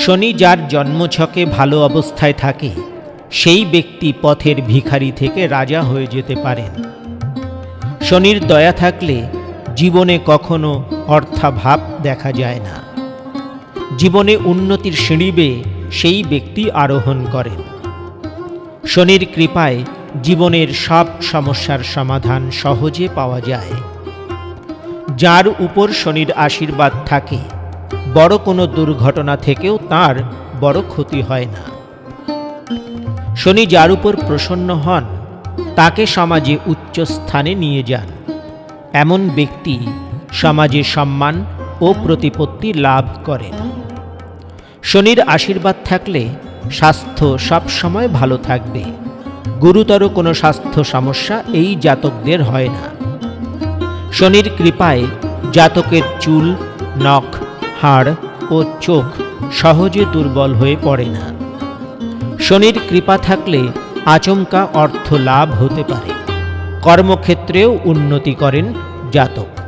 শনি যার জন্মছকে ভালো অবস্থায় থাকে সেই ব্যক্তি পথের ভিখারি থেকে রাজা হয়ে যেতে পারেন। শনির দয়া থাকলে জীবনে কখনো অর্থাভাব দেখা যায় না। জীবনে উন্নতির সিঁড়ি বেয়ে সেই ব্যক্তি আরোহণ করেন। শনির কৃপায় জীবনের সব সমস্যার সমাধান সহজে পাওয়া যায়। যার উপর শনির আশীর্বাদ থাকে বড় কোনো দুর্ঘটনা থেকেও তার বড় ক্ষতি হয় না। শনি যার উপর প্রসন্ন হন তাকে সমাজে উচ্চ স্থানে নিয়ে যান। এমন ব্যক্তি সমাজে সম্মান ও প্রতিপত্তি লাভ করেন। শনির আশীর্বাদ থাকলে স্বাস্থ্য সবসময় ভালো থাকবে। গুরুতর কোনো স্বাস্থ্য সমস্যা এই জাতকদের হয় না। শনির কৃপায় জাতকের চুল, নখ, হাড় ও চোখ সহজে দুর্বল হয়ে পড়ে না। শনির কৃপা থাকলে আচমকা অর্থ লাভ হতে পারে। কর্মক্ষেত্রেও উন্নতি করেন জাতক।